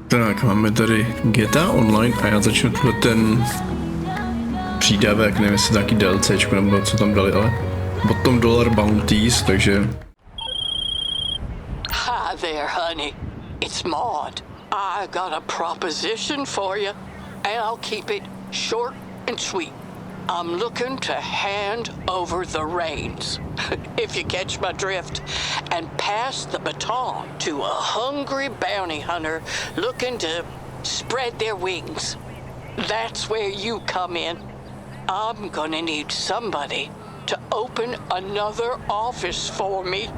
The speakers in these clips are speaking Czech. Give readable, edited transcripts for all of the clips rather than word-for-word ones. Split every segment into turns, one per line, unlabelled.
Tak, máme tady GTA Online a já začnu ten přídavek, nevím jestli taky DLCčko nebo co tam dali, ale potom $1 bounties, takže...
Hi there, honey. It's Maude. I got a proposition for you, and I'll keep it short and sweet. I'm looking to hand over the reins, if you catch my drift, and pass the baton to a hungry bounty hunter looking to spread their wings. That's where you come in. I'm gonna need somebody to open another office for me.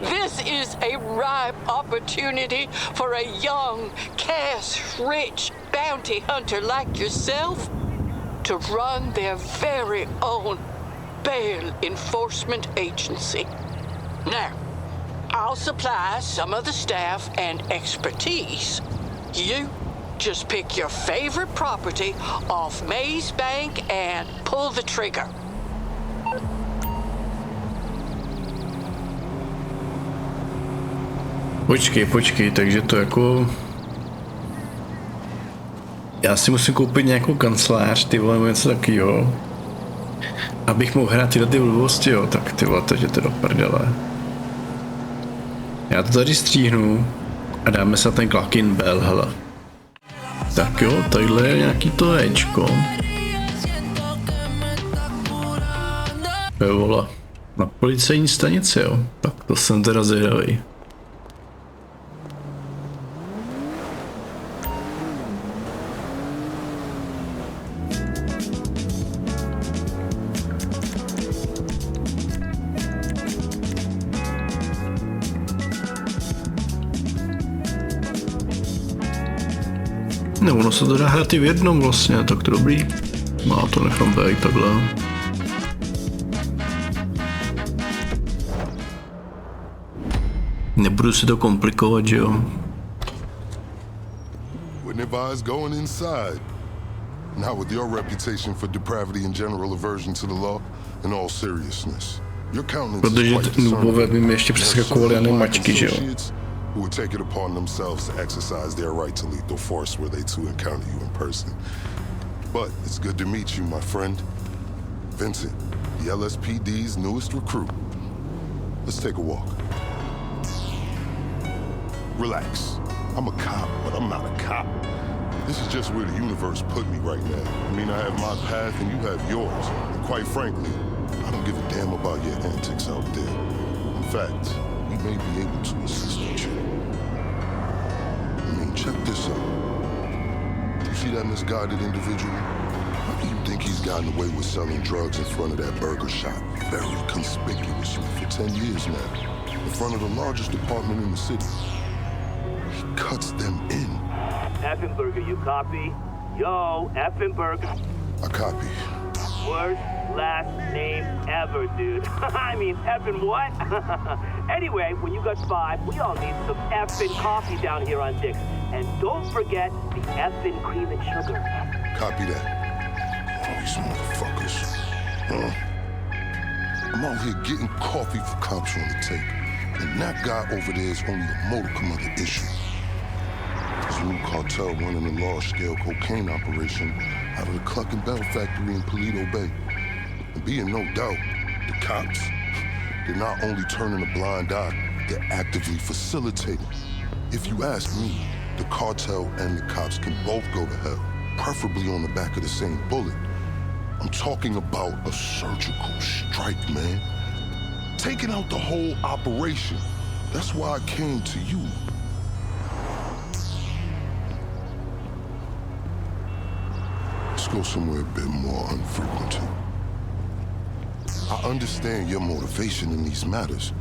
This is a ripe opportunity for a young, cash-rich bounty hunter like yourself to run their very own bail enforcement agency. Now, I'll supply some of the staff and expertise. You just pick your favorite property off Maze Bank and pull the trigger.
Počkej, takže to jako... Já si musím koupit nějakou kancelář, ty vole, něco takovýho. Abych mohl hrát tyhle ty blbosti, jo, tak ty vole, takže to do prdele. Já to tady stříhnu a dáme se ten Cluckin bell, hele. Tak jo, tadyhle je nějaký to Ečko. Jo, vole, na policejní stanici, jo, tak to jsem teda zvědavý. No, ono se to dá hrát i v jednom vlastně, tak to dobrý. Má to nechám být takhle. Nebudu si to komplikovat, že jo?
Wouldn't advise going inside. Not with your reputation for depravity and general aversion to the law. In all seriousness, your countenance is
Protože
quite
nubové by mi ještě přeskakovali ani mačky, že jo?
who would take it upon themselves to exercise their right to lethal force were they to encounter you in person. But it's good to meet you, my friend. Vincent, the LSPD's newest recruit. Let's take a walk. Relax. I'm a cop, but I'm not a cop. This is just where the universe put me right now. I mean, I have my path and you have yours. And quite frankly, I don't give a damn about your antics out there. In fact, we may be able to assist you. I mean, check this out. You see that misguided individual? How do you think he's gotten away with selling drugs in front of that burger shop? Very conspicuously for 10 years now. In front of the largest department in the city. He cuts them in.
Effenberger, you copy? Yo, Effenberger.
I copy.
Worst last name ever, dude. I mean, effing what? Anyway, when you got 5, we all need some effing coffee down here on Dick's. And don't forget the effing cream and sugar.
Copy that. Oh, these motherfuckers. Huh? I'm out here getting coffee for cops on the tape. And that guy over there is only a modicum of the issue. There's a new cartel running a large-scale cocaine operation out of the Cluckin factory in Paleto Bay. And be in no doubt, the cops, they're not only turning a blind eye, they're actively facilitating. If you ask me, the cartel and the cops can both go to hell, preferably on the back of the same bullet. I'm talking about a surgical strike, man. Taking out the whole operation. That's why I came to you. Let's go somewhere a bit more unfrequented. I understand your motivation in these matters.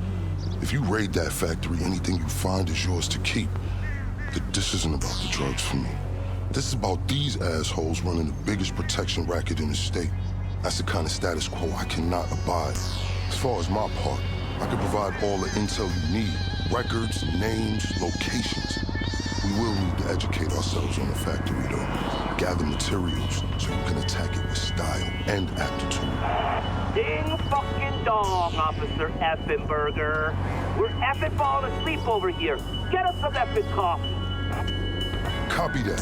If you raid that factory, anything you find is yours to keep. This isn't about the drugs for me. This is about these assholes running the biggest protection racket in the state. That's the kind of status quo I cannot abide. As far as my part, I can provide all the intel you need. Records, names, locations. We will need to educate ourselves on the factory, though. Gather materials so you can attack it with style and aptitude.
Ding fucking dong, Officer Effenberger. We're effing falling asleep over here. Get us some effing coffee.
Copy that.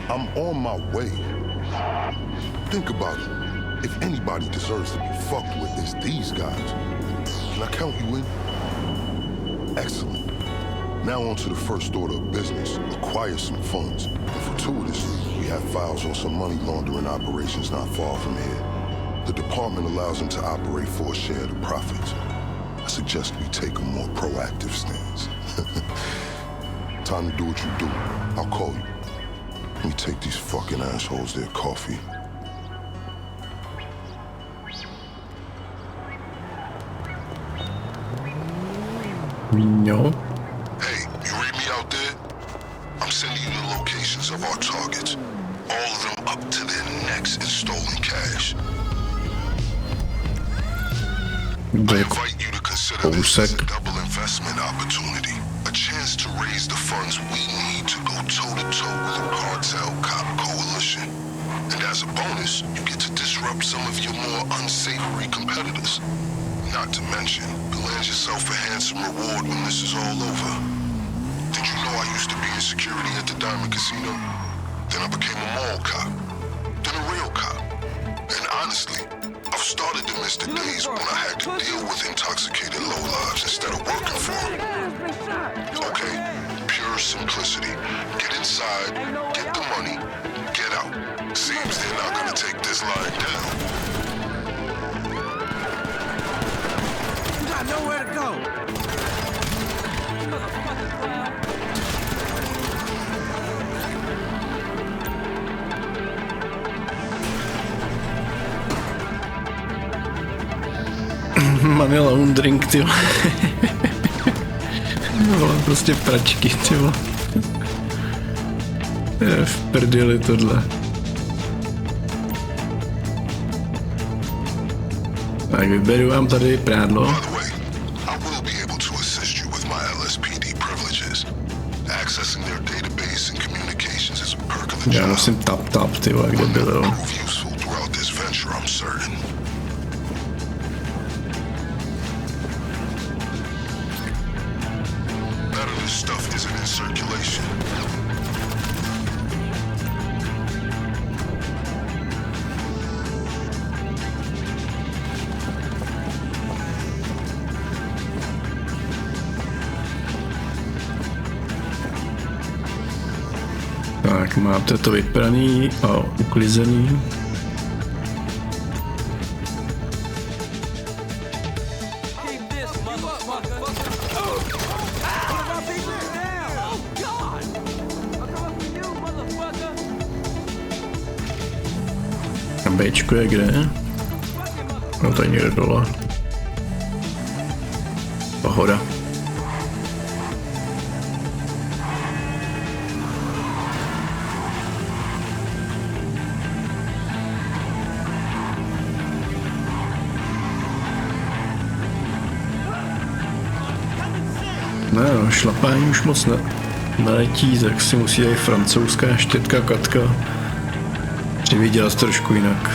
I'm on my way. Think about it. If anybody deserves to be fucked with, it's these guys. Can I count you in? Excellent. Now on to the first order of business. Acquire some funds. And fortuitously, we have files on some money laundering operations not far from here. The department allows them to operate for a share of the profits. I suggest we take a more proactive stance. Time to do what you do. I'll call you. Let me take these fucking assholes their coffee.
No.
Hey, you read me out there? I'm sending you the locations of our targets. All of them up to their necks in stolen cash. I invite you to consider this as a double investment opportunity. A chance to raise the funds we need to go toe-to-toe with a cartel cop coalition. And as a bonus, you get to disrupt some of your more unsavory competitors. Not to mention, you'll land yourself a handsome reward when this is all over. Did you know I used to be in security at the Diamond Casino? Then I became a mall cop. Then a real cop. And honestly, I've started to miss the days when I had to deal with intoxicated lowlives instead of working for them. Okay, pure simplicity. Get inside, get the money, get out. Seems they're not gonna take this line down.
Nowhere to go.
Máme laundrink, tyjo. No, prostě pračky, tyjo. Je v prdeli tohle. Tak vyberu vám tady prádlo. Já musím tap, ty vole, kde byl, jo. Tak, máte to vypraný a uklizený. A Bčko je kde? No to je někde dole. Pohoda. Ne, no, šlapání už moc neletí, tak si musí i francouzská štětka Katka přivydělat trošku jinak.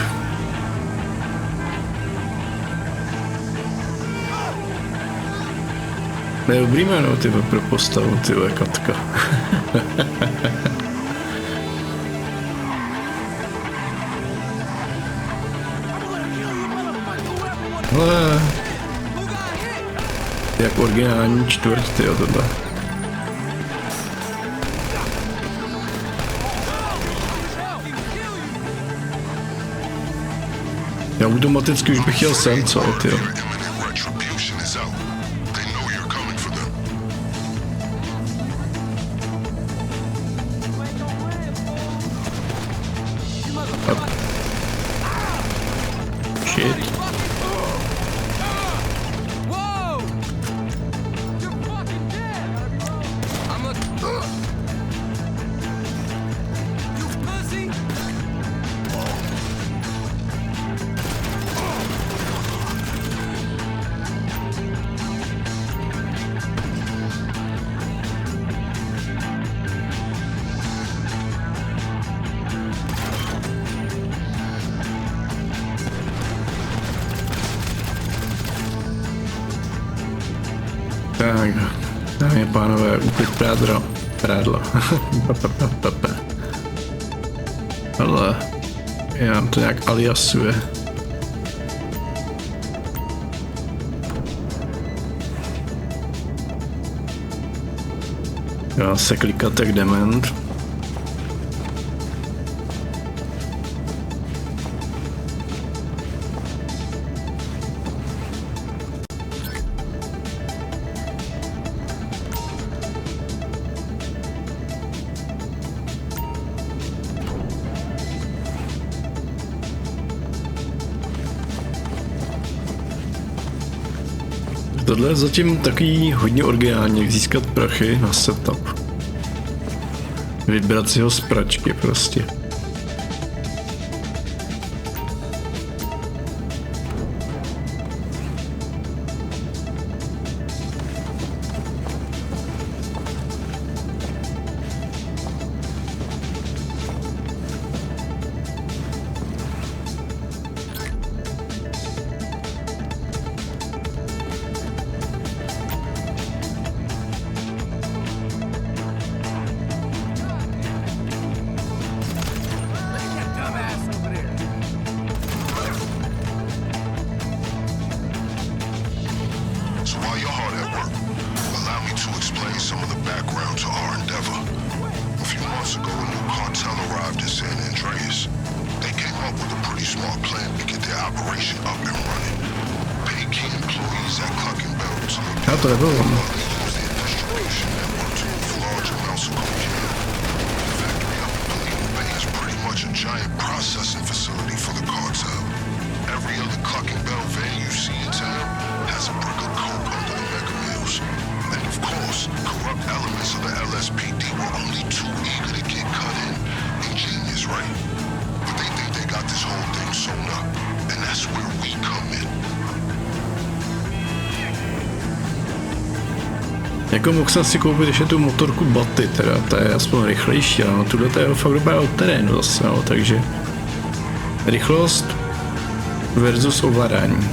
To je dobrý jméno, tyhle, pro postavu, tyhle, Katka. Hele. Jak originální čtvrt, tyjo, tohle. Já automaticky už bych jel sem, co, tyjo. Shit. Tak, dámy a pánové, úklid prádra. Prádla. Ale já to nějak aliasuje. Já se klikat jak dement. Tohle je zatím takový hodně originální, jak získat prachy na setup. Vybrat si ho z pračky prostě. Já to nebylo. Jako mohl jsem si koupit ještě tu motorku Baty, teda, ta je aspoň rychlejší, ale tuhle je fakt dobrá od terénu zase, no, takže rychlost versus ovládání.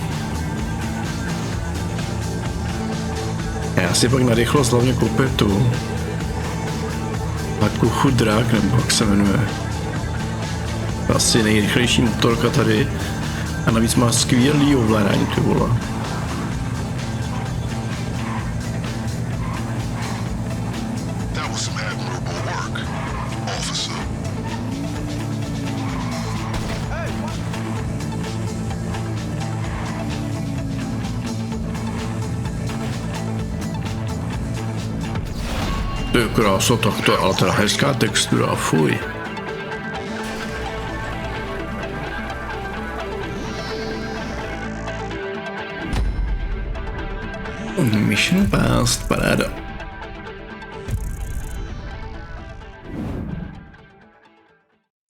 Já si pak na rychlost hlavně koupím tu takovou chudrák, nebo jak se jmenuje. Asi nejrychlejší motorka tady a navíc má skvělý ovládání, ty vole. To je krása, tak to je ale teda hezká textura, fuj. Mission passed, paráda.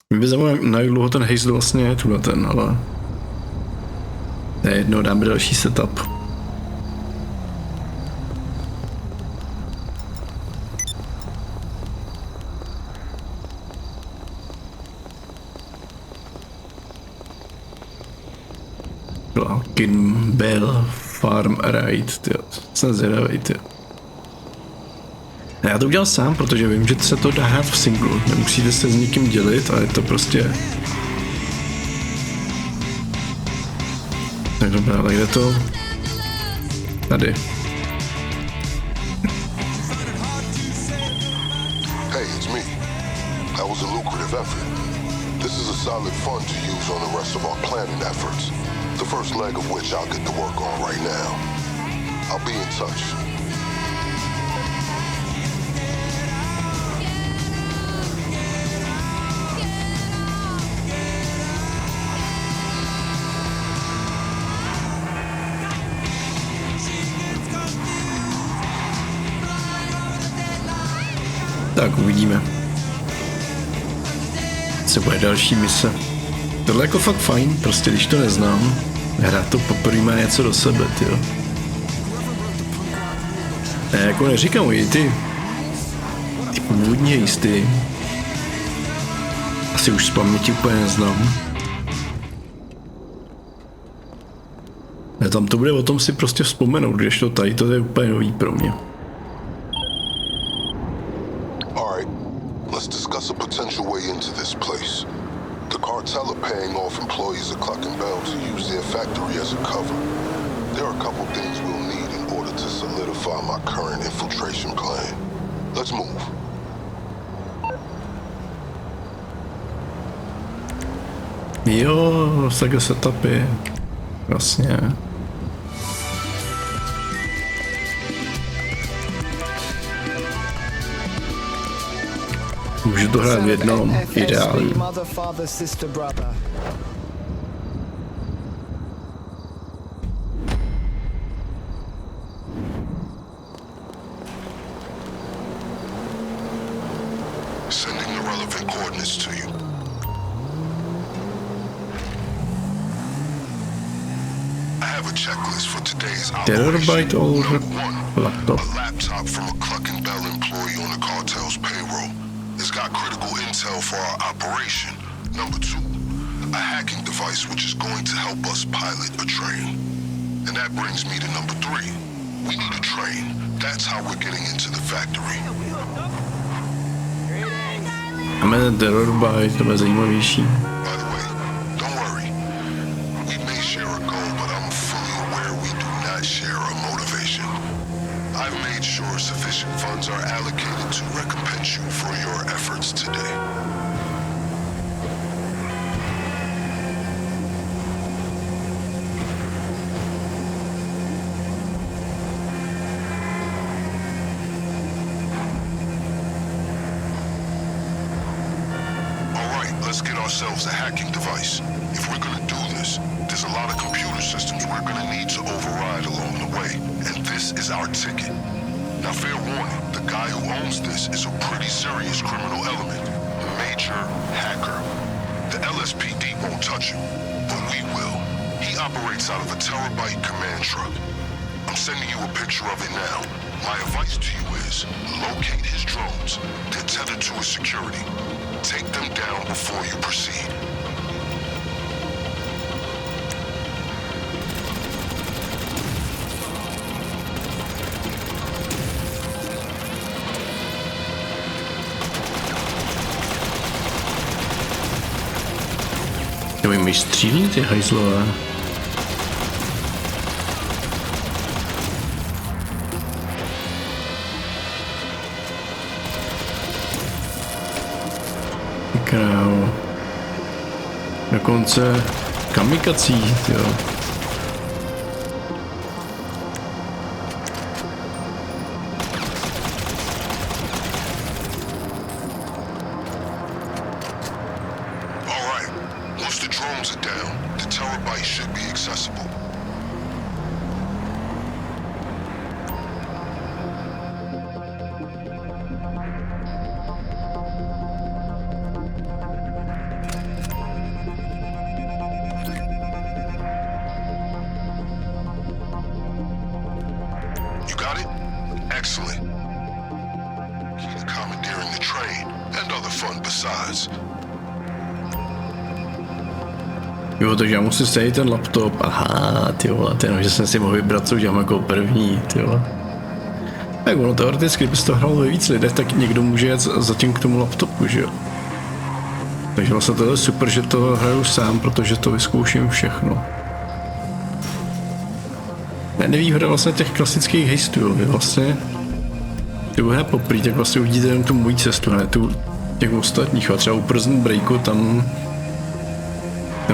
Mě by zajímalo, na jak dlouho ten heist vlastně je tuhle ten, ale to je jedno, dáme další setup. Cluckin, Bell, Farm Ride, tyjo, jsem zvědavej, tyjo. Já to udělal sám, protože vím, že se to dá hrát v singlu, nemusíte se s nikým dělit a je to prostě... Tak dobrá, tak jde to... Tady.
Hey, it's me. That was a lucrative effort. This is a solid fund to use on the rest of our planning efforts. The first leg of which I'll get to work on right now. I'll be in touch.
Tak uvidíme. Co bude další mise. Tohle je jako fakt fajn, prostě když to neznám, hrát to poprvé má něco do sebe, tyjo. Já jako neříkám, ty původní heisty asi už z paměti úplně neznám. A tam to bude o tom si prostě vzpomenout, když to tady to je úplně nový pro mě.
Let's discuss a potential way into this place. The cartel are paying off employees of Cluckin to use their factory as a cover. There are a couple things we'll need in order to solidify my current infiltration plan. Let's move.
Jo, takhle setupy. Vlastně. Můžu to hrát v jednom, ideálně.
Sending the relevant coordinates to you. I have a checklist for today's
Terabyte old laptop.
A laptop from a Cluckin Bell employee on the cartel's payroll. It's got critical intel for our operation. Number 2, a hacking device which is going to help us pilot a train. And that brings me to number 3. We need a train. That's how we're getting into the factory.
Máme ten Terabyte, to bude zajímavější.
By the way, don't worry. We may share a goal, but I'm fully aware we do not share a motivation. I've made sure sufficient funds are allocated to recompense you for your efforts today. Let's get ourselves a hacking device. If we're gonna do this, there's a lot of computer systems we're gonna need to override along the way, and this is our ticket. Now, fair warning, the guy who owns this is a pretty serious criminal element, a major hacker. The LSPD won't touch him, but we will. He operates out of a terabyte command truck. I'm sending you a picture of it now. My advice to you is, locate his drones. They're tethered to his security. Take them down before you proceed.
To mi střílí ty hajzlové. Krávo. Dokonce kamikací, jo.
Alright, once the drones are down, the terabyte should be accessible. Excellent. Key to commandeering the train and other fun besides.
Jo, takže já musím stejit ten laptop. Aha, ty vole, že jsem si mohl vybrat, co udělám jako první, ty vole. Tak ono teoreticky, kdyby to hrál ve víc lidech, tak někdo může jet zatím k tomu laptopu, že jo. Takže vlastně to je super, že to hraju sám, protože to vyzkouším všechno. Nevýhoda vlastně těch klasických heistů, vy vlastně ty bude poprý, tak vlastně uvidíte jenom tu mojí cestu, ne tu těch ostatních, a třeba u Prison Breaku tam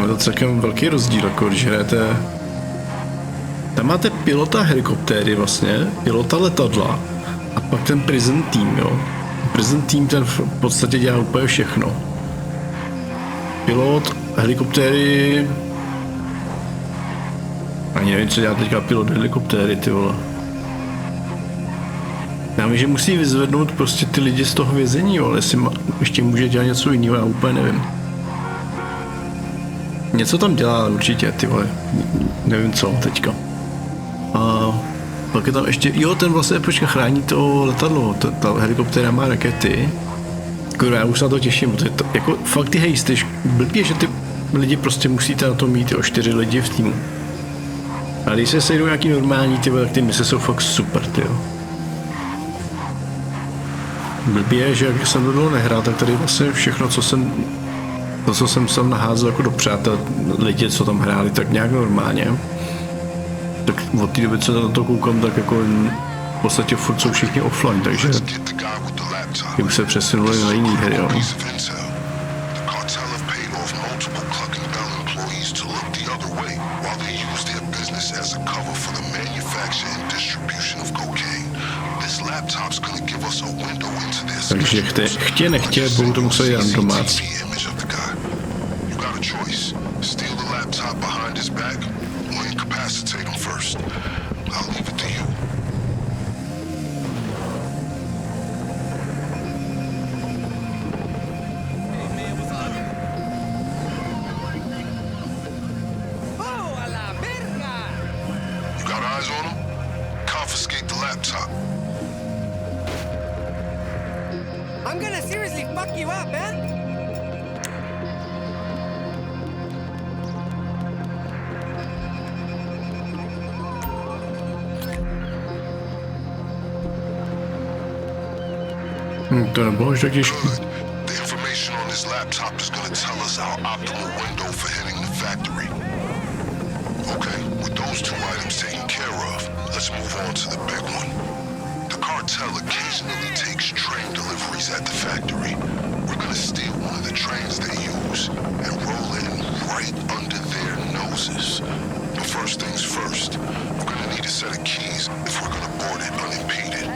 je to celkem velký rozdíl, jako když hrajete, tam máte pilota helikoptéry vlastně, pilota letadla a pak ten Prison Team, jo. Prison Team ten v podstatě dělá úplně všechno. Pilot helikoptéry, ani nevím, co dělá teďka pilot helikoptéry, ty vole. Já vím, že musí vyzvednout prostě ty lidi z toho vězení, ale jestli ještě může dělat něco jiného, já úplně nevím. Něco tam dělá určitě, ty vole. Nevím co teďka. A pak je tam ještě, jo, ten vlastně počka chrání to letadlo, ta helikoptéra má rakety. Kurva, já už se na to těším, protože to, jako fakt ty heisty, blbě, že ty lidi prostě musíte na to mít, jo, 4 lidi v týmu. A když se sejdou nějaký normální, ty, tak ty mise jsou fakt super, ty jo. blbě, že jak jsem to dlouho nehrál, tak tady vlastně všechno, co jsem tam naházel jako do přátel, lidi, co tam hráli, tak nějak normálně. Tak od té doby, co na to koukám, tak jako v podstatě furt jsou všichni offline, takže už se přesunuli na jiný hry, jo. Takže chtě nechtě, budou to muset jít domácí.
I'm gonna seriously fuck you up, man.
To nebylo už tak těžké.
The information on this laptop is going to tell us our optimal window for hitting the factory. Okay, with those two items taken care of, let's move on to the big one. The cartel occasionally takes train deliveries at the factory. We're going to steal one of the trains they use and roll it right under their noses. But first things first, we're going to need a set of keys if we're going to board it unimpeded.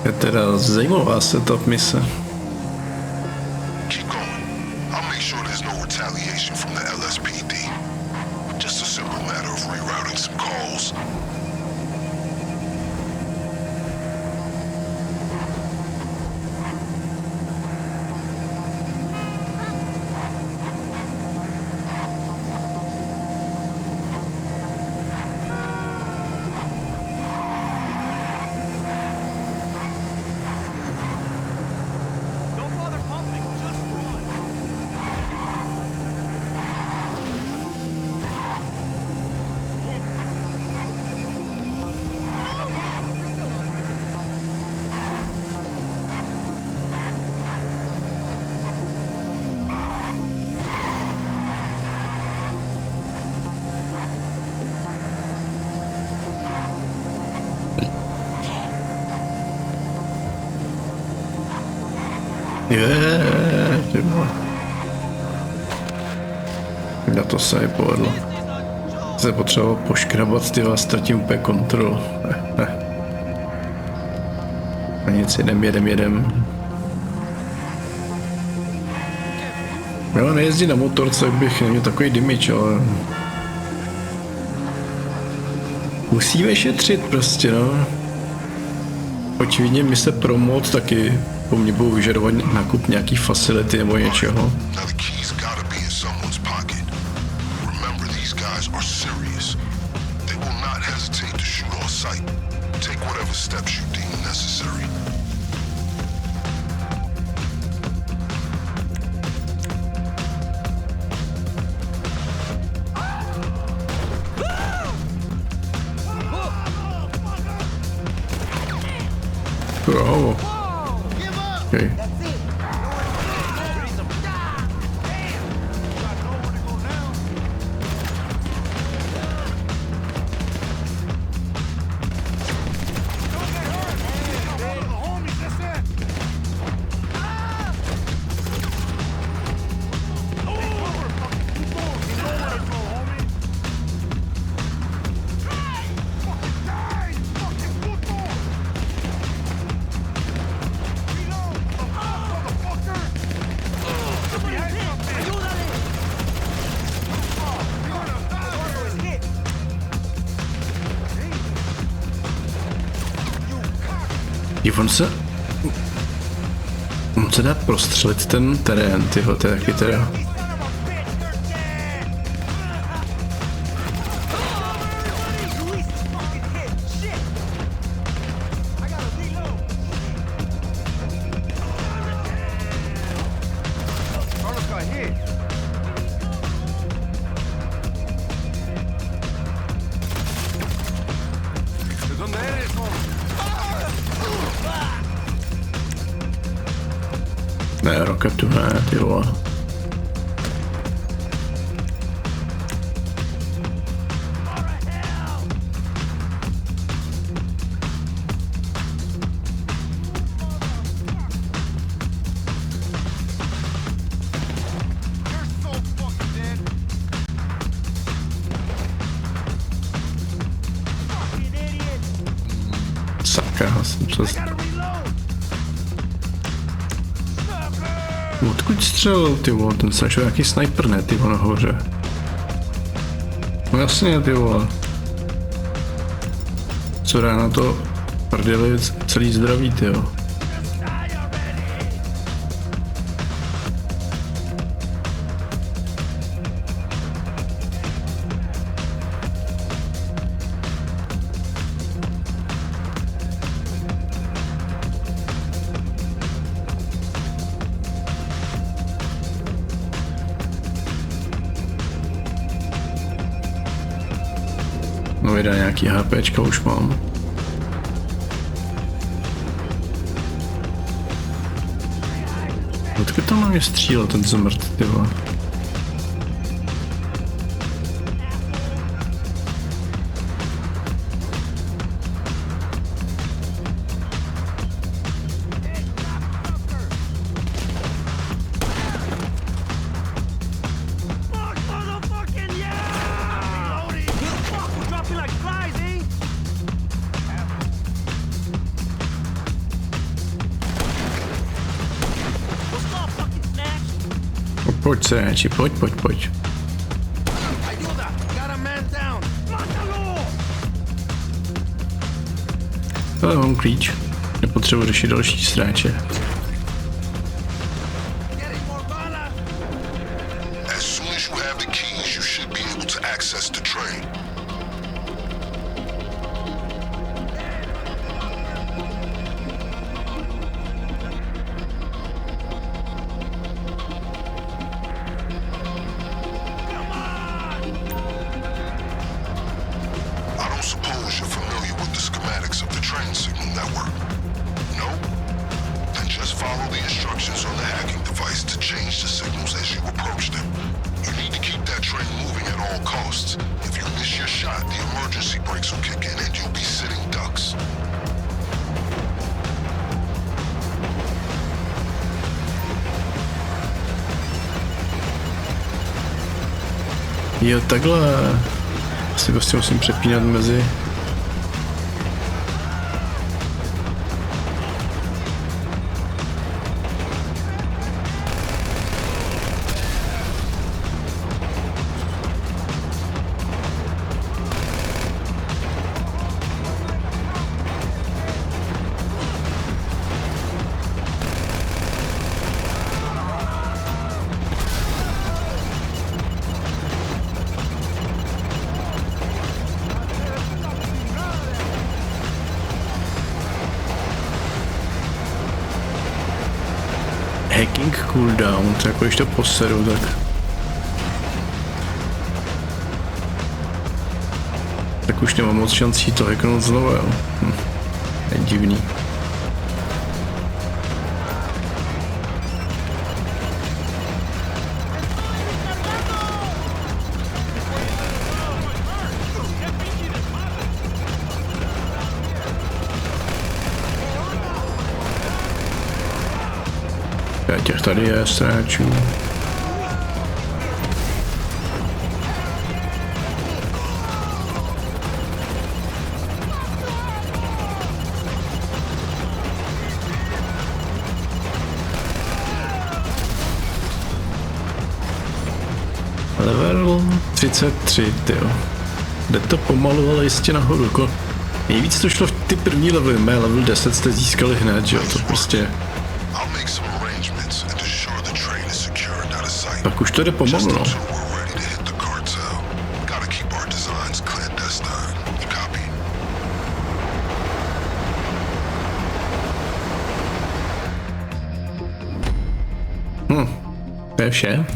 Je teda zajímavá setup mise.
Keep going. I'll make sure there's no retaliation from the LSPD. Just a simple matter of rerouting some calls.
Ty vole. Na to se mi povedlo. Se potřeboval poškrabat, ty vás ztratím úplně kontrolu. A nic, jedem. Jo, nejezdí na motorce, jak bych neměl takový damage, ale... Musíme šetřit prostě, no. Očividně mi se promot taky po mně budou vyžadovat nákup nějaký facility nebo něčeho. Bravo. Okay. On se dá prostřelit ten terén, tyhle, to je taky teda. Ne, raketu ne, ty vole. Sakra, jsem přes... Odkud střelil, ty vole, ten se nějaký sniper, ne, ty vole, nahoře. No jasně, ty vole. Co dá na to prdeli celý zdraví, ty jo. No vydá nějaký HPčka už mám. Odkud tam na mě střílel ten zmrt, ty vole? Pojď se, pojď. Ale mám klíč. Nepotřebuji řešit další sráče. Jo, takhle. Asi prostě musím přepínat mezi. Hacking cooldown, tak jako když to poseru, tak už nemám moc šancí to hacknout znovu, jo. Je divný. Těch tady je sráčů. Level 33, tyjo. Jde to pomalu, ale jistě nahoru. Jako nejvíc to šlo v ty první levely, mé level 10 jste získali hned, že jo, to prostě... Tak už to jde pomalu, no. To je vše.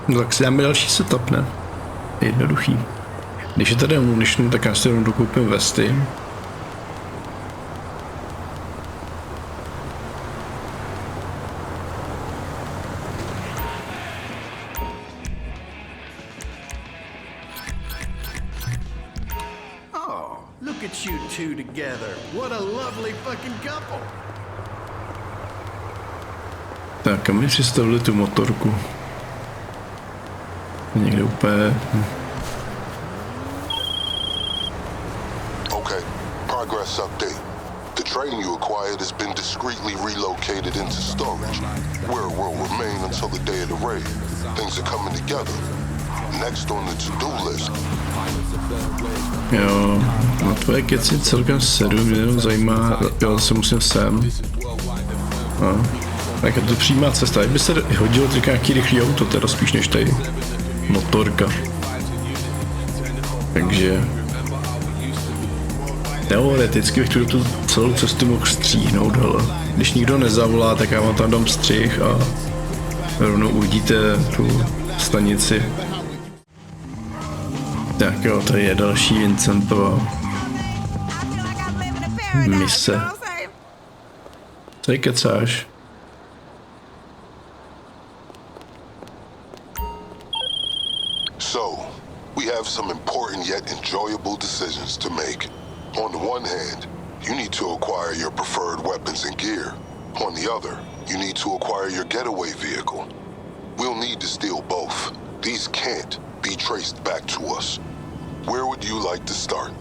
No tak si dáme další setup, ne? Jednoduchý. Když je tady ammunition, tak já si rovnou dokoupím vesty.
Look at you two together. What a lovely fucking couple.
Tak a my přistavili tu motorku. Někde úplně...
Okay, progress update. The train you acquired has been discreetly relocated into storage, where it will remain until the day of the raid. Things are coming together. Next on the to-do list.
Jo, na tvoje keci celkem 7, mě jenom zajímá, jo, zase musím sem. No. Tak je to přímá cesta, jak by se hodilo teď nějaký rychlý auto, teda spíš než tady motorka. Takže teoreticky bych tu celou cestu mohl stříhnout, hele. Když nikdo nezavolá, tak já vám tam dám střih a rovnou uvidíte tu stanici. Tak jo, tady je další Vincentova mise. Co kecáš?
So, we have some important yet enjoyable decisions to make. On the one hand, you need to acquire your preferred weapons and gear. On the other, you need to acquire your getaway vehicle. We'll need to steal both. These can't be traced back to us. Where would you like to start?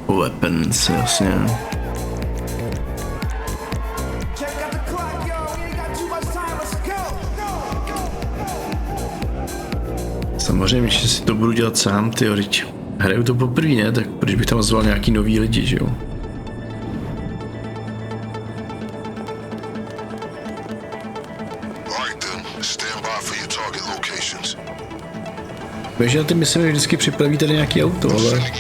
Weapons, jasně. Samozřejmě, že si to budu dělat sám, tyjo, teď hraju to poprvé, ne? Tak proč bych tam zval nějaký nový lidi, že jo? Takže na ty mise mi vždycky připraví tady nějaký auto, ale...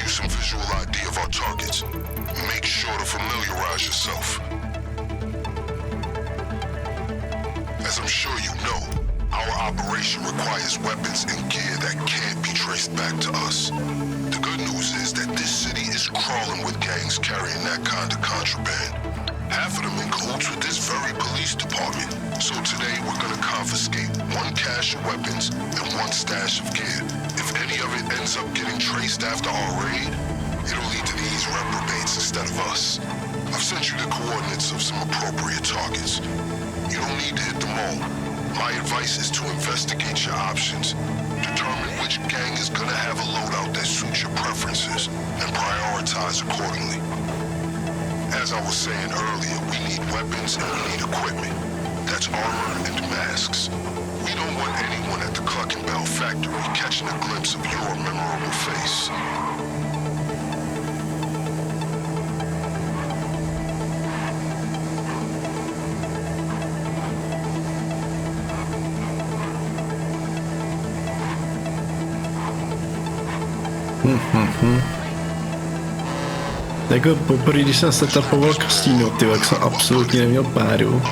Jako poprvé, když jsem setupoval kasíno, ty jak jsem absolutně neměl páru.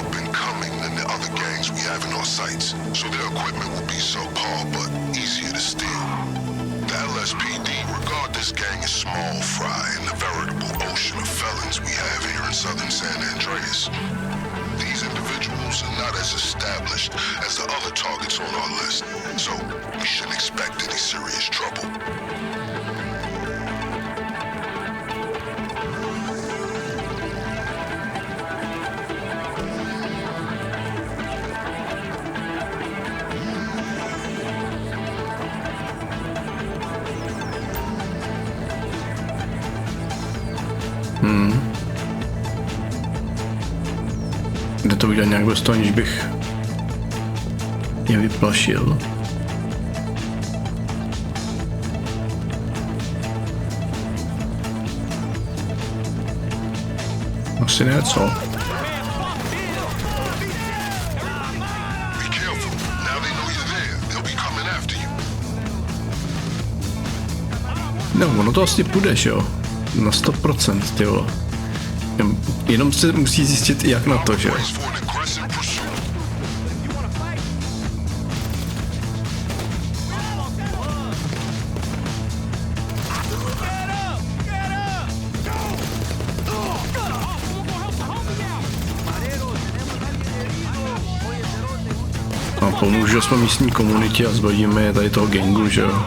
Jde to udělat nějak bez toho, aniž bych je vyplašil. Asi ne, co? No, ono to asi půjde, jo? Na 100%, tyjo. Jenom se musí zjistit, jak na to, že? A pomůžu jsme místní komunitě a zbavíme je tady toho gangu, že jo?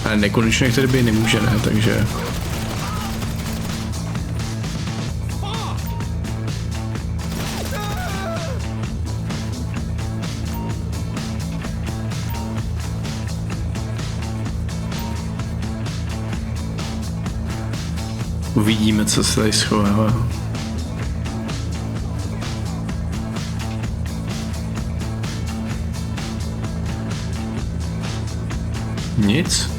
A nekonečně který by nemůže, ne, takže... Uvidíme, co se tady schovává. Nic?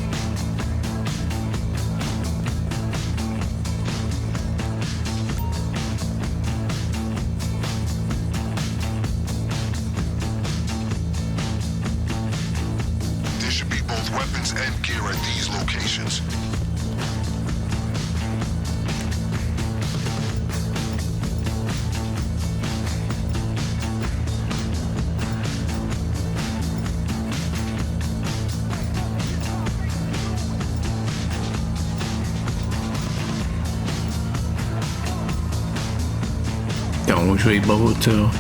Já můžu jít bavit, jo.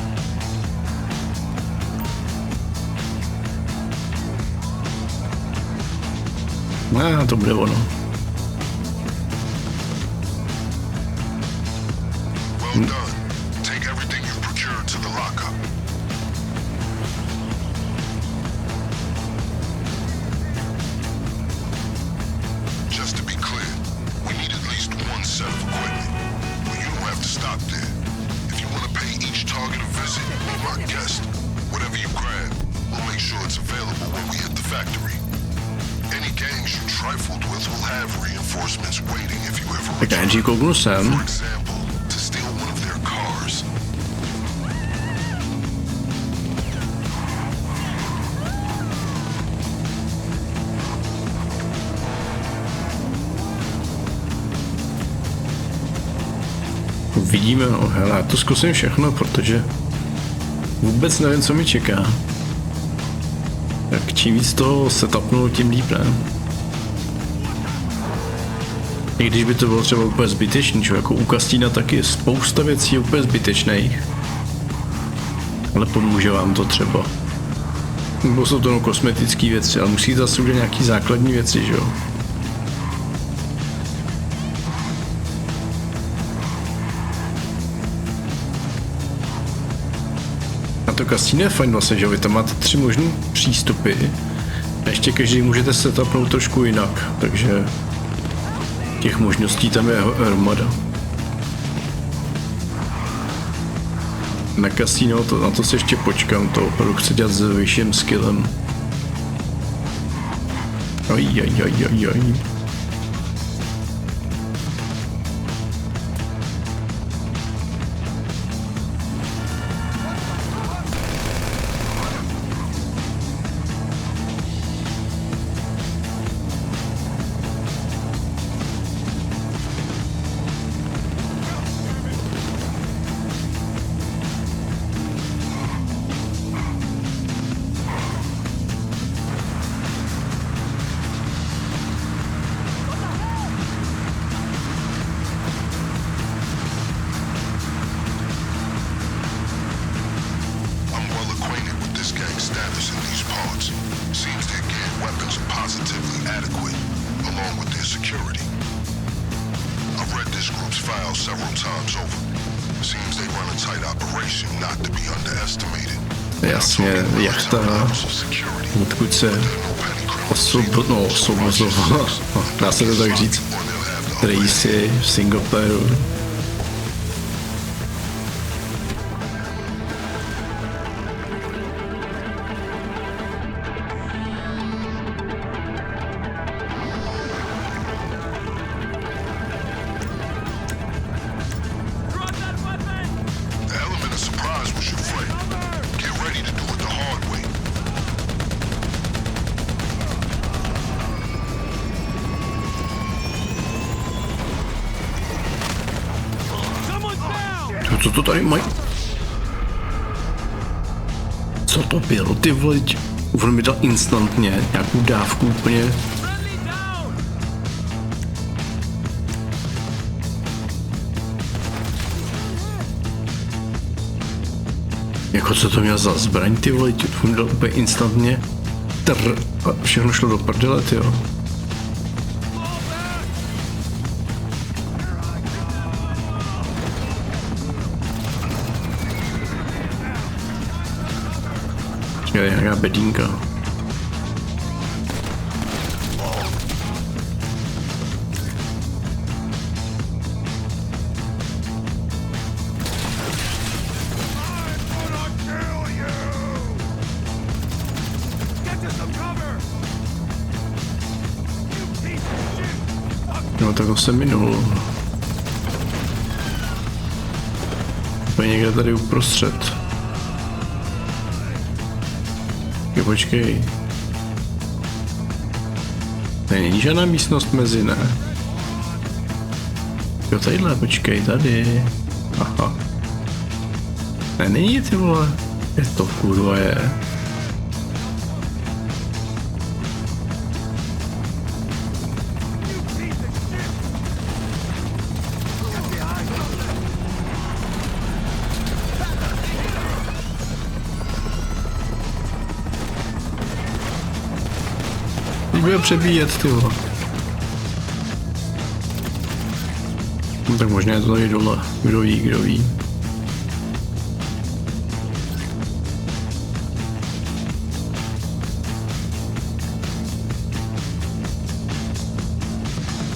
No, to bude ono. Tak já nejdřív kouknu sem. Vidíme, no, hele, já to zkusím všechno, protože vůbec nevím, co mi čeká. Tak čím víc toho setupnu, tím líp, ne? I když by to bylo třeba úplně zbytečný, čo? Jako u Kastína taky je spousta věcí úplně zbytečných. Ale pomůže vám to třeba. Nebo jsou to no kosmetické věci, ale musíte zase udělat nějaký základní věci, že jo? A to Kastín je fajn vlastně, že vy tam máte 3 možný přístupy. A ještě každý můžete setupnout trošku jinak, takže těch možností tam je hromada. Na kasíno, na to si ještě počkám, to opravdu chci dělat s vyšším skillem. Ajajajajaj. Jasně, jachta, odkud se osvobozovala, dá se to tak říct, Tracy v singleplayeru. Co to tady mají? Co to bylo, ty vole? On mi dal instantně nějakou dávku úplně. Jako co to měl za zbraň, ty vole? On mi dal úplně instantně. A všechno šlo do prdele, tyjo. Je nějaká bedínka. No tak to se minul. Úplně někde tady uprostřed. Jo, počkej. Tady není žádná místnost mezi, ne? Jo, tadyhle, počkej, tady. Aha. Ne, není, ty vole. Je to kurva je. Bude přebíjet, ty vole. No, tak možná je to tady dole. Kdo ví, kdo ví.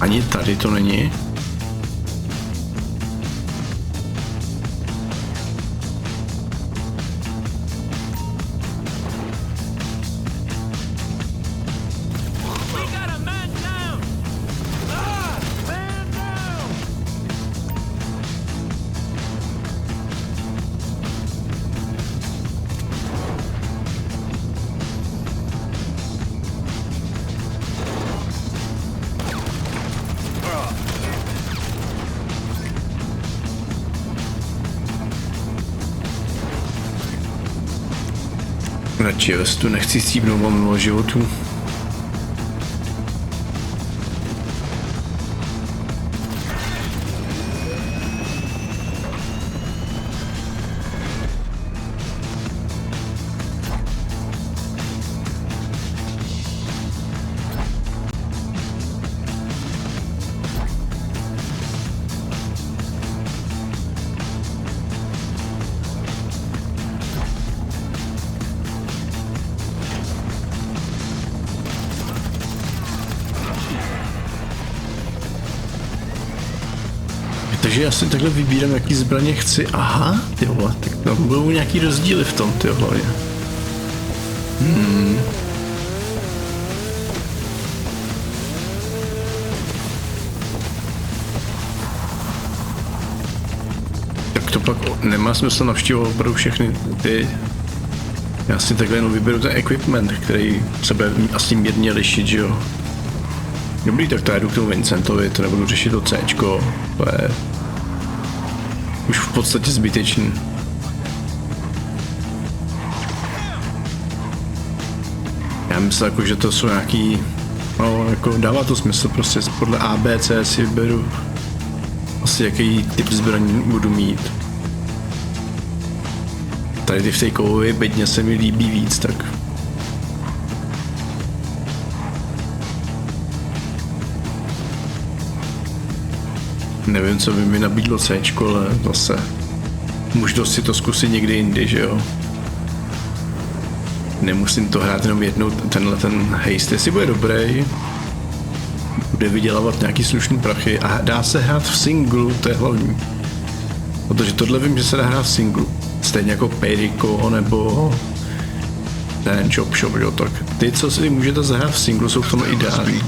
Ani tady to není. Radši vestu nechci stříbnout, mám mnoho životů. Takže já si takhle vybírám, jaký zbraně chci. Aha, ty vole, tak tam budou nějaký rozdíly v tom, ty hlavně. Tak to pak nemá smysl navštívovat opravdu všechny ty. Já si takhle jenom vyberu ten equipment, který se bude asi mírně lišit, že jo. Dobrý, tak to jdu k tomu Vincentovi, to nebudu řešit to Cčko, to je už v podstatě zbytečný. Já myslím jako, že to jsou nějaký, no jako dává to smysl, prostě podle ABC si vyberu asi jaký typ zbraní budu mít. Tady ty v té kovové bedně se mi líbí víc, tak nevím, co by mi nabídlo Cčko, ale zase možnost si to zkusit někdy jindy, že jo. nemusím to hrát jenom jednou, tenhle ten heist, jestli bude dobrý, bude vydělávat nějaký slušný prachy a dá se hrát v singlu, to je hlavní. Protože tohle vím, že se dá hrát v singlu. Stejně jako Perico nebo ten Chop, jo, tak ty, co si můžete zahrát v singlu, jsou v tom ideální.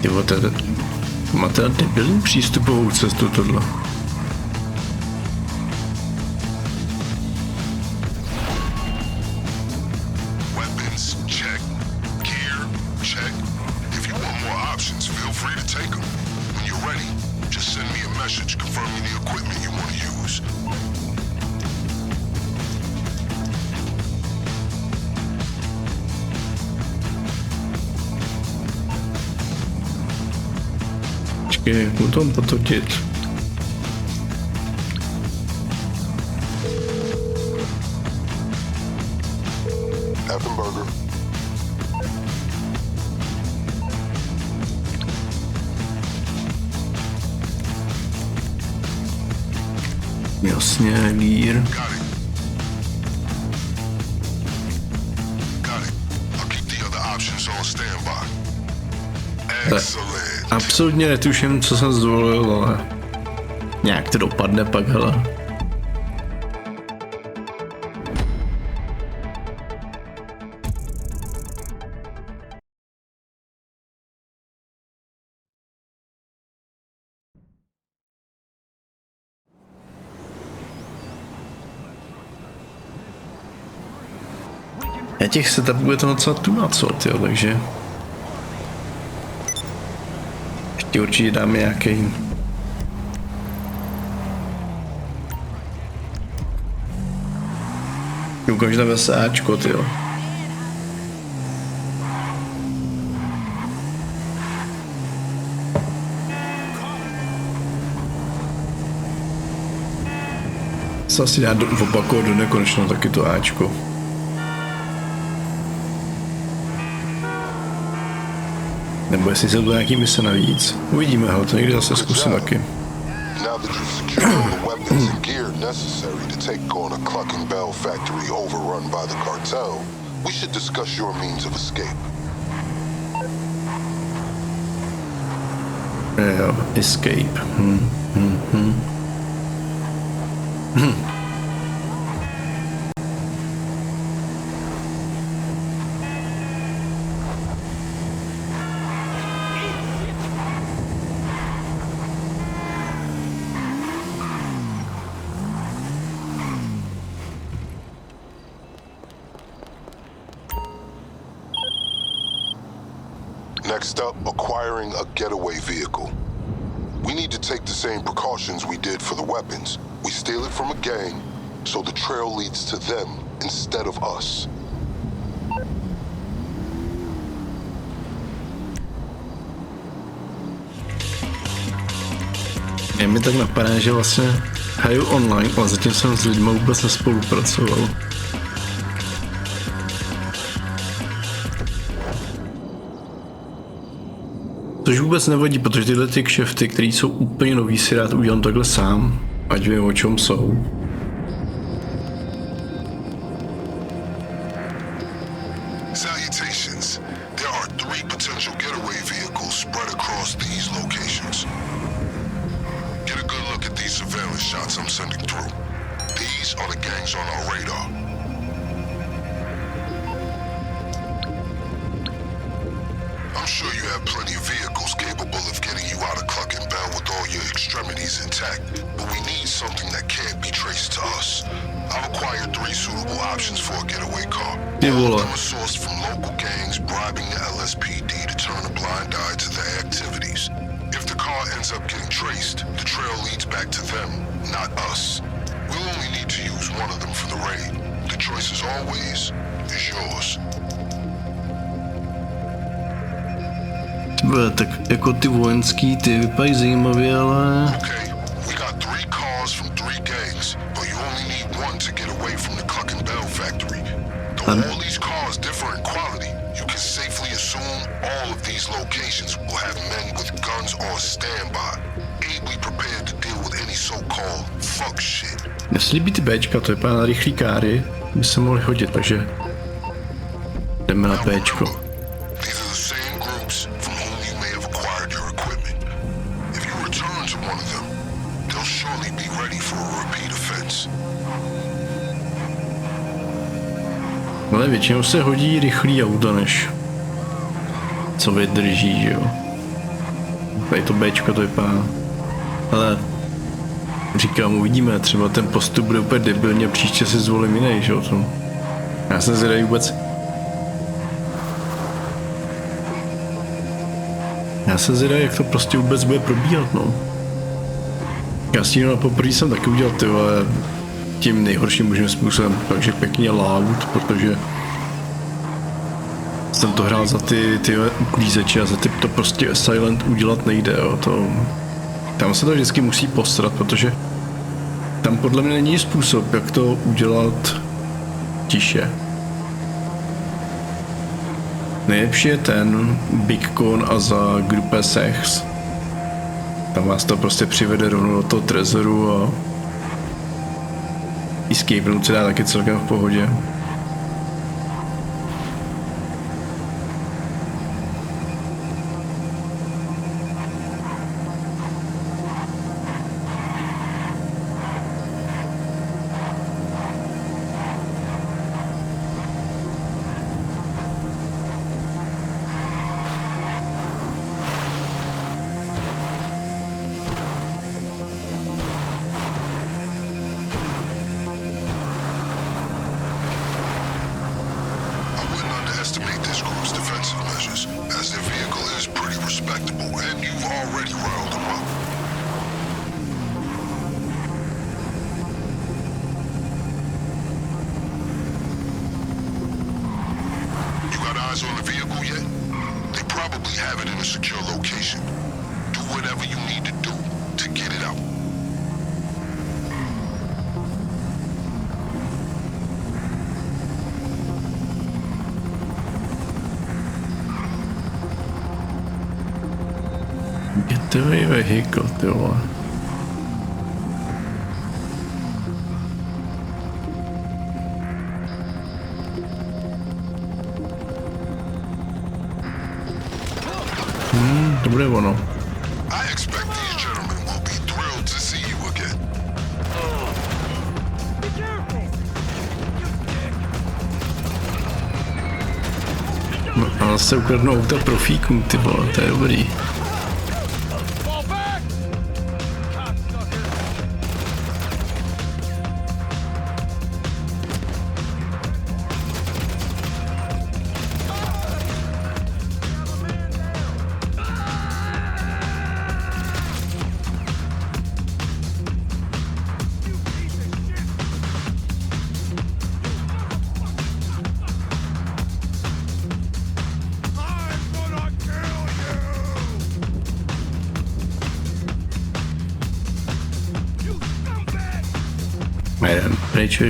Jo, má teda debilní přístupovou cestu tohle. Mu tom potočit. Jasně, lír. Absolutně netuším, co jsem zvolil, ale nějak to dopadne pak, hele. Já těch setupů bude to docela tunacot, jo, takže ještě určitě dáme nějaký ukážu tam VSAčko, tyjo. Se asi dá opakovat do nekonečna taky to Ačko. Nebo jestli se to nějaký mise navíc. Uvidíme, hele, to někdy zase zkusím taky.
Now that you've secured all the weapons and gear necessary to take on a Cluckin factory overrun by the cartel, we should discuss your means of escape.
Jo, escape.
Next up, acquiring a getaway vehicle. We need to take the same precautions we did for the weapons. We steal it from a gang, so the trail leads to them instead of us.
Je mi tak napadá, že vlastně hraju online, ale zatím jsem s lidmi vůbec nespolupracoval. Což vůbec nevadí, protože tyhle ty kšefty, které jsou úplně nový, si rád udělám takhle sám, ať vím, o čem jsou.
Salutations. There are 3 potential getaway vehicles spread across these locations. Get a good look at these surveillance shots I'm sending through. These are the gangs on our radar. I'm sure you have plenty of vehicles capable of getting you out of Cluckin with all your extremities intact, but we need something that can't be traced to us. I've acquired 3 suitable options for a getaway car. All of them are sourced from local gangs bribing the LSPD to turn a blind eye to their activities. If the car ends up getting traced, the trail leads back to them, not us. We'll only need to use one of them for the raid. The choice as always is yours.
Tak jako ty vojenský, ty vypadají zajímavě, ale...
Okay, All these cars differ in quality. You can safely assume all of these locations will have men with guns on standby, ably prepared to deal with any so-called fuck shit.
Mně se líbí ty Bčka, to je pár na rychlý káry, by se mohli hodit, takže jdeme na Bčko.
These are the same groups from whom you may have acquired your equipment. If you return to one of them, they'll surely be ready for a repeat offense.
Ale většinou se hodí rychlý auto, než co vydrží, že jo. Tady to Bčko to vypadá. Ale říkám, uvidíme, třeba ten postup bude úplně debilně, příště si zvolím jiný, že jo. Já jsem zvědavý vůbec. Já jsem zvědavý, jak to prostě vůbec bude probíhat, no. Já s tím na poprvé jsem taky udělal, ty vole, tím nejhorším možným způsobem, takže pěkně loud, protože jsem to hrál za ty uklízeče a za ty to prostě silent udělat nejde, jo, to... Tam se to vždycky musí posrat, protože tam podle mě není způsob, jak to udělat tiše. Nejlepší je ten Bitcoin a za Gruppe Sex. Tam vás to prostě přivede rovnou do toho trezoru a escape se dá taky celkem v pohodě.
On the vehicle yet? They probably have it in a secure location. Do whatever you need to do to get it out.
Getaway vehicle, ty vole. To bude ono. No a zase ukradnou auta profíků, ty vole, to je dobrý.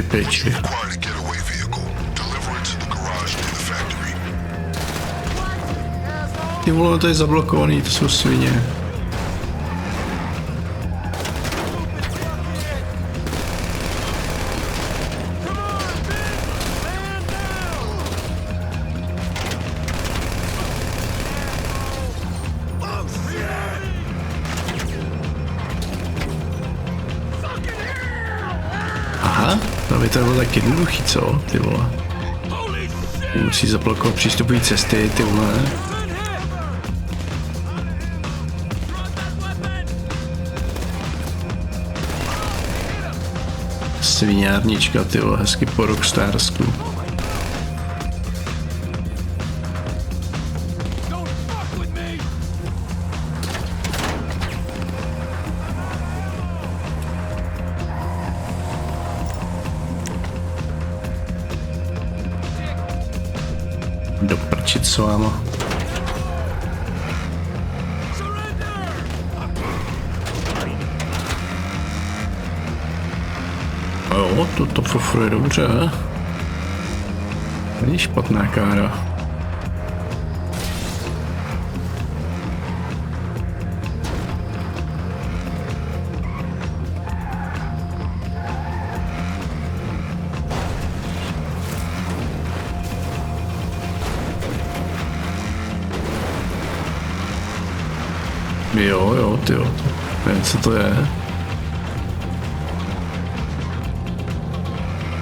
Pryč. Ty vole, to je zablokovaný, to jsou svině. To bylo tak jednoduchý, co? Ty vole. Musí zablokovat přístupují cesty, ty vole. Sviňárnička, ty vole, hezky po rockstarsku. Doprčit s váma. Jo, to fofruje dobře, he? Není špatná kára. Jo, tyjo, nevím, co to je.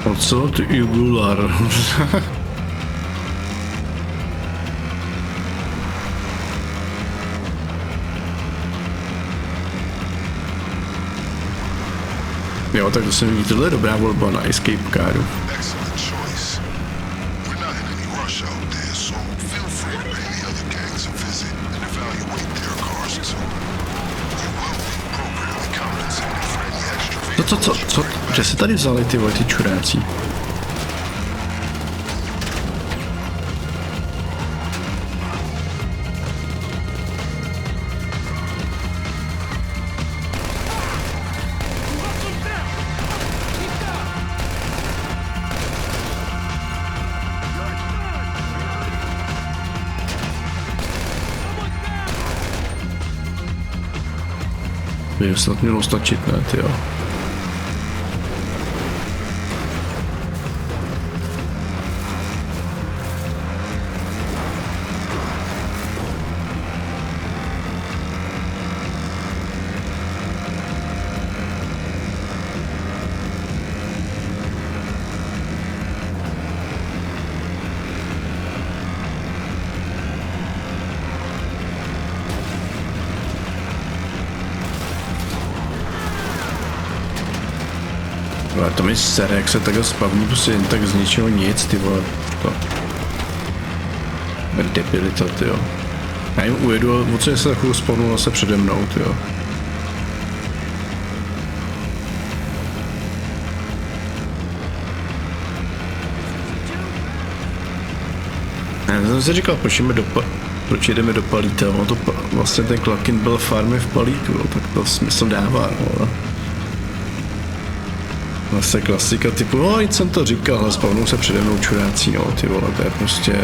Odsud jugular. Jo, tak to se mi vidí, tohle je dobrá volba na escape caru. Co? Kde se tady vzali ty vole, ty čuráci? By snad mělo stačit, ne, tyjo. Ale to mi sere, jak se takhle spavní, prostě jen tak z ničeho nic, ty vole, to. Debilita, tyjo. Já jim ujedu, o co se takovou spavnul se přede mnou, tyjo. Já jsem si říkal, proč jdeme do palíta, no to vlastně ten Cluckin byl farmy v palítu, no, tak to smysl dává, no. Vlastně klasika typu, no nic jsem to říkal, ale spavnou se přede mnou čurácí, no ty vole, to je prostě...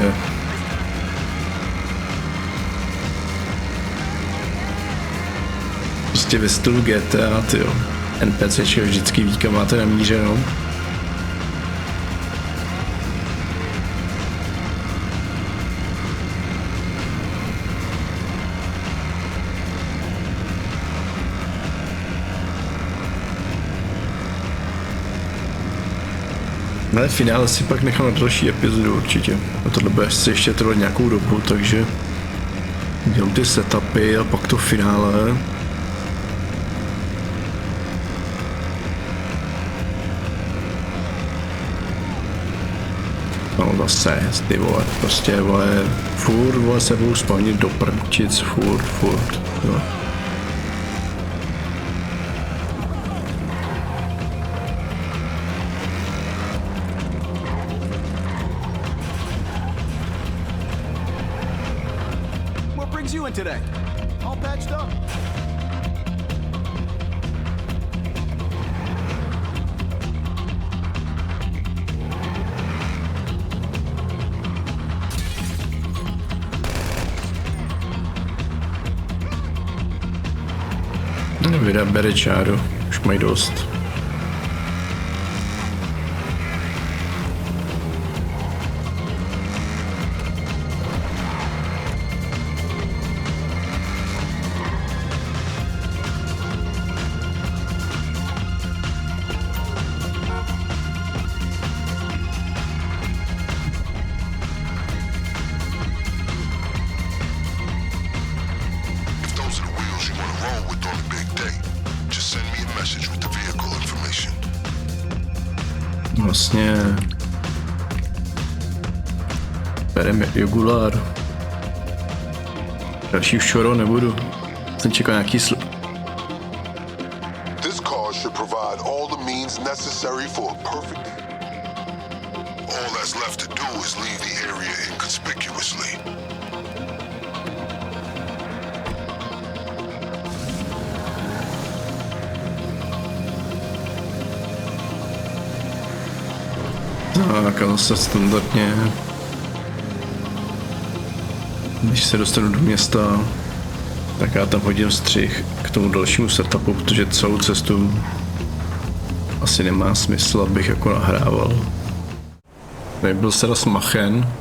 Prostě ve stylu GTA, tyjo. NPCčka vždycky ví, kam máte namířeno. Ale finále si pak nechám na další epizodu určitě. A tohle bude asi ještě trvat nějakou dobu, takže dělám ty setupy a pak to finále. No zase, ty vole, prostě vole, furt vole se budou spavnit do prčic, furt, jo.
Today, all patched up.
No, vydá bere čáru, už mají dost. Vlastně bereme jugular. Další už čoro nebudu. Jsem čekal nějaký
This car should provide all the means necessary for a perfect. All that's left to do is leave the area inconspicuously.
Tak, ale se standardně Když se dostanu do města, tak já tam hodím střih k tomu dalšímu setupu, protože celou cestu asi nemá smysl, abych jako nahrával. Tady byl se rozmachen.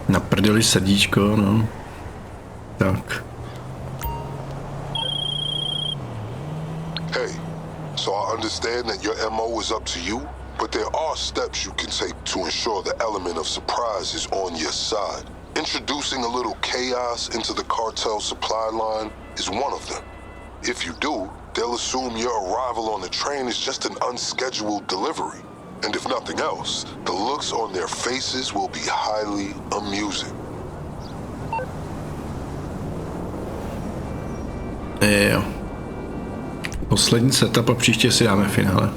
Na prdeli srdíčko, no. Tak.
Hey, so I understand that your MO is up to you, but there are steps you can take to ensure the element of surprise is on your side. Introducing a little chaos into the cartel supply line is one of them. If you do, they'll assume your arrival on the train is just an unscheduled delivery. And if nothing else, the looks on their faces will be highly amusing.
Jo. Poslední setup a příště si dáme finále.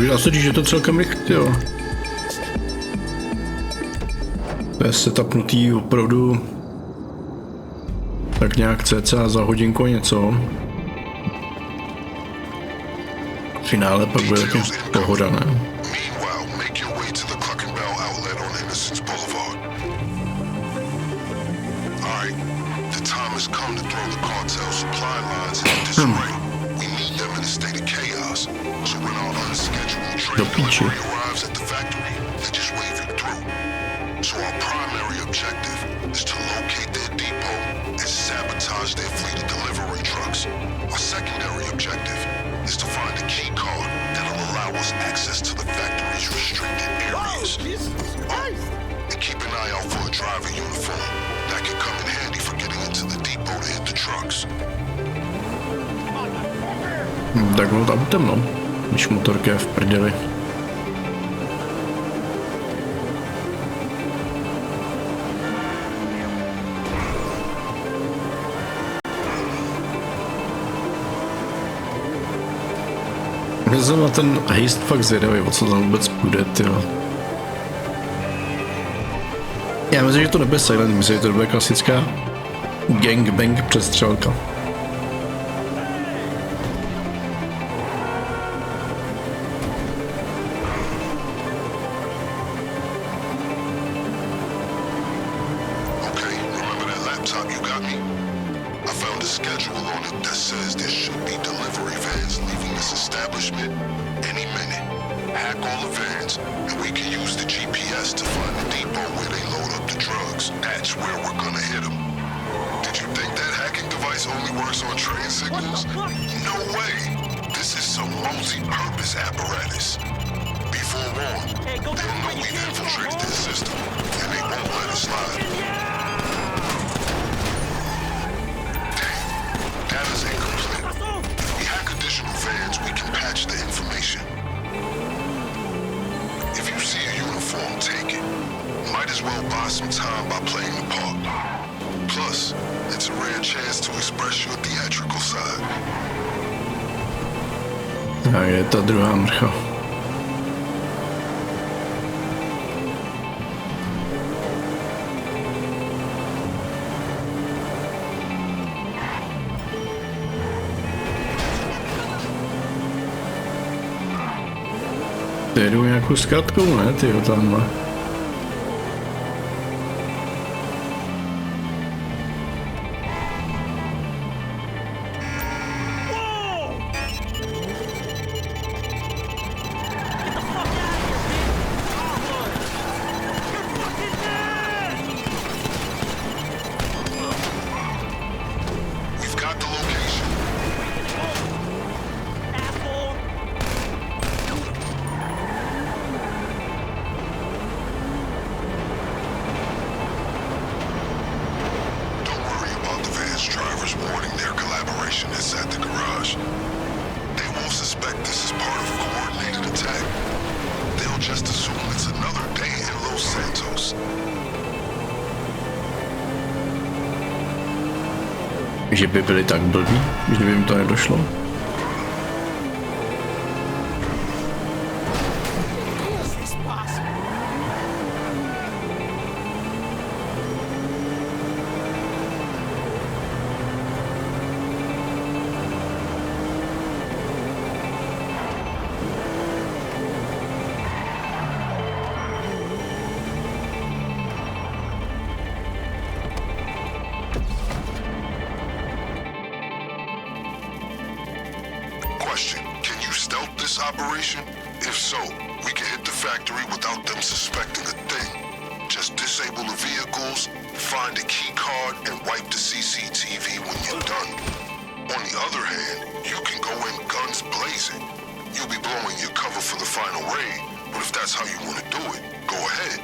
Dá se říct, že to celkem rychle, jo. To je setupnutý opravdu tak nějak cca za hodinku něco. V finále pak bude taky pohoda, ne? Do píči. Tak bylo autem, no. Když motorka je v prdeli. Já jsem na ten heist fakt zvědavý, o co tam vůbec bude, tyjo. Já myslím, že to nebude silent, myslím, že to bude klasická gangbang přestřelka. Tak je ta druhá mrcha. Ty jedu nějakou zkratkou, ne, tyjo, tamhle. Že by byli tak blbí, kdyby jim to nedošlo.
operation? If so, we can hit the factory without them suspecting a thing. Just disable the vehicles, find a key card, and wipe the CCTV when you're done. On the other hand, you can go in guns blazing. You'll be blowing your cover for the final raid, but if that's how you want to do it, go ahead.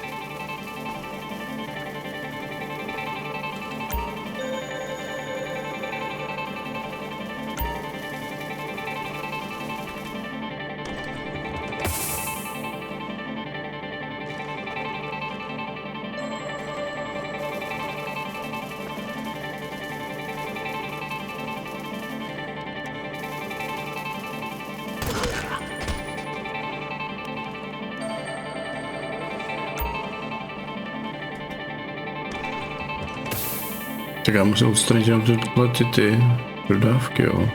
Tak já musím odstranit jenom tyhle ty dodávky, jo.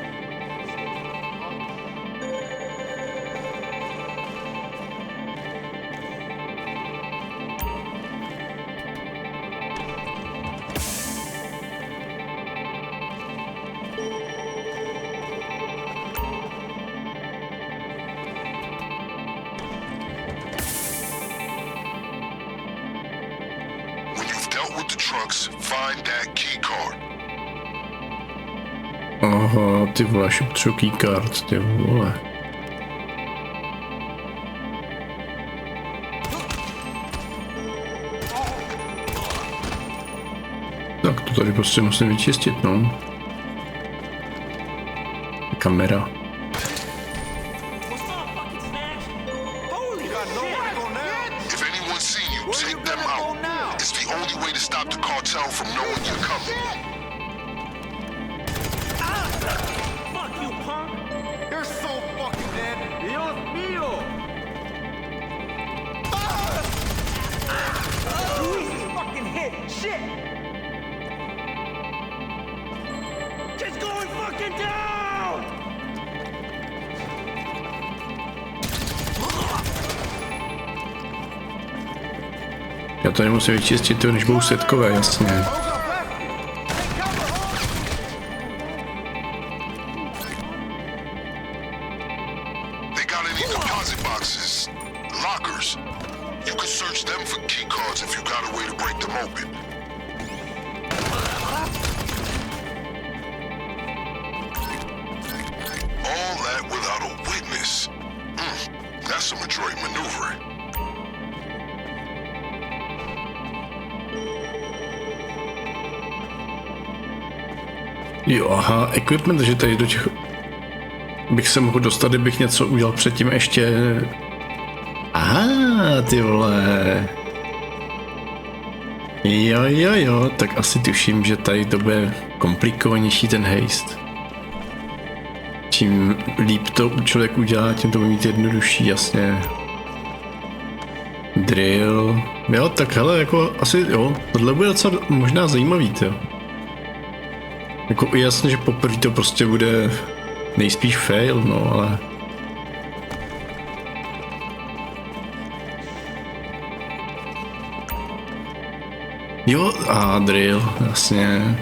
Aha, ty vole, až potřebuji keycard, ty vole. Tak to tady prostě musím vyčistit, no. Kamera. Já to nemusím vyčistit, to než budou setkové, jasně. Jo, aha, equipment, že tady do těch bych se mohl dostat, kdybych něco udělal předtím ještě. Aha, ty vole. Jo, tak asi tuším, že tady to bude komplikovanější ten heist. Čím líp to člověk udělá, tím to bude mít jednodušší, jasně. Drill. Jo, tak hele, jako asi jo, tohle bude docela možná zajímavý, jo. Jako jasně, že poprvé to prostě bude nejspíš fail, no, ale... Jo, a drill, jasně.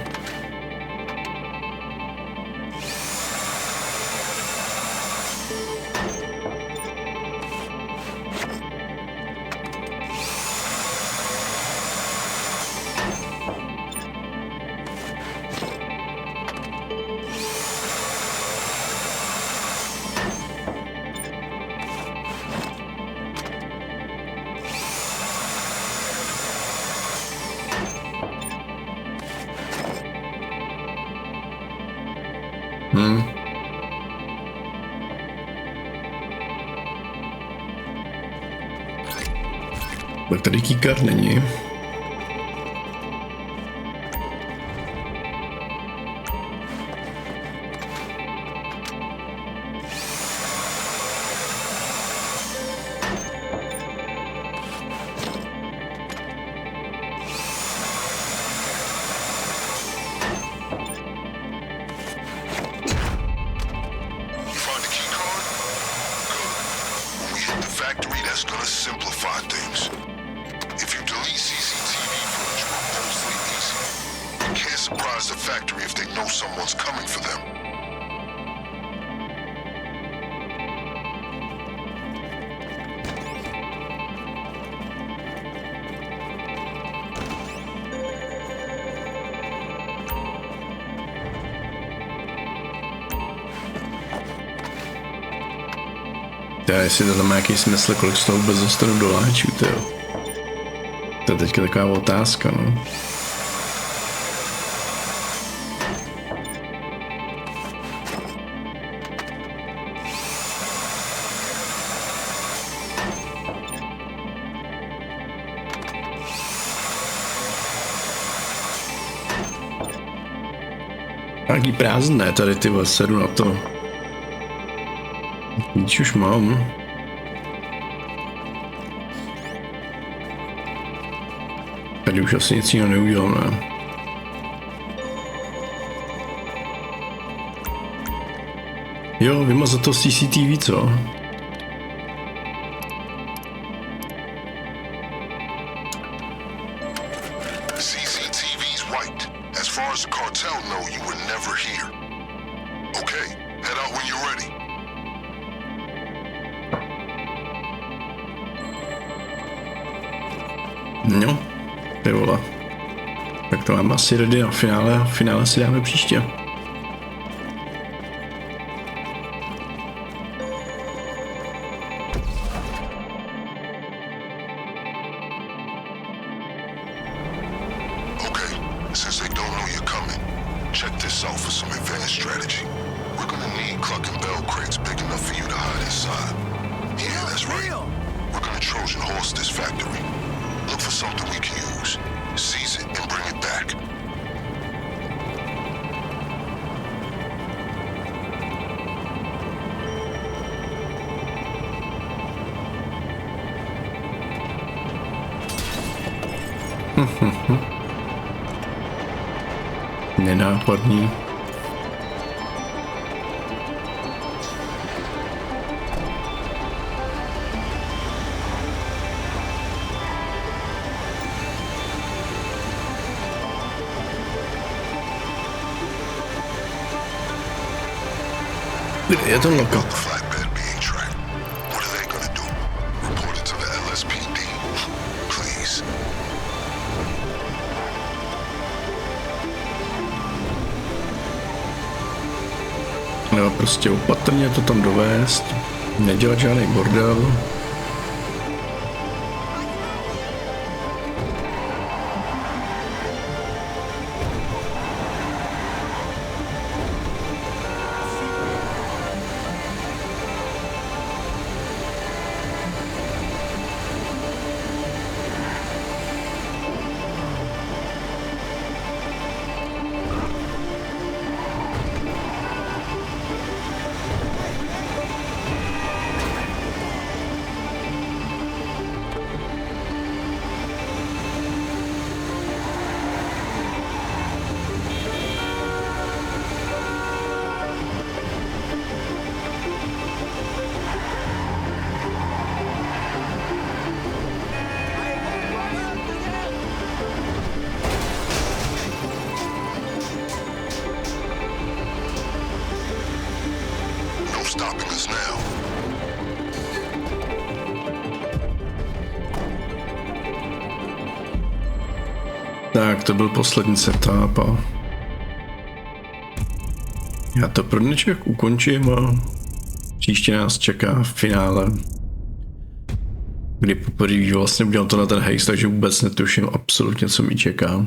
Tak tady keycard není. Já jestli to tam má nějaký smysl, kolik z toho vůbec dostanu doláčů, tyjo. To je teďka taková otázka, no. Nějaký prázdné tady, ty sedu na to. Nic už mám. Tady už asi nic jiného neudělám, ne? Jo, vymazat to z CCTV, co?
CCTV's wiped. As far as the cartel know, you were never here. Okay, head out when you're ready.
No, ty vole. Tak to mám asi ready na finále a finále si dáme příště.
Since they don't know you're coming, check this out for some advanced strategy. We're gonna need Cluckin bell crates big enough for you to hide inside. Yeah, that's right. We're gonna Trojan horse this factory. Look for something we can use. Seize it and bring it back.
Nenápadný. Kde je ten lokal? No, prostě opatrně to tam dovést, nedělat žádný bordel. Tak, to byl poslední setup a já to pro dnešek ukončím a příště nás čeká finále, kdy poprvé vlastně udělám to na ten heist, takže vůbec netuším absolutně, co mi čeká.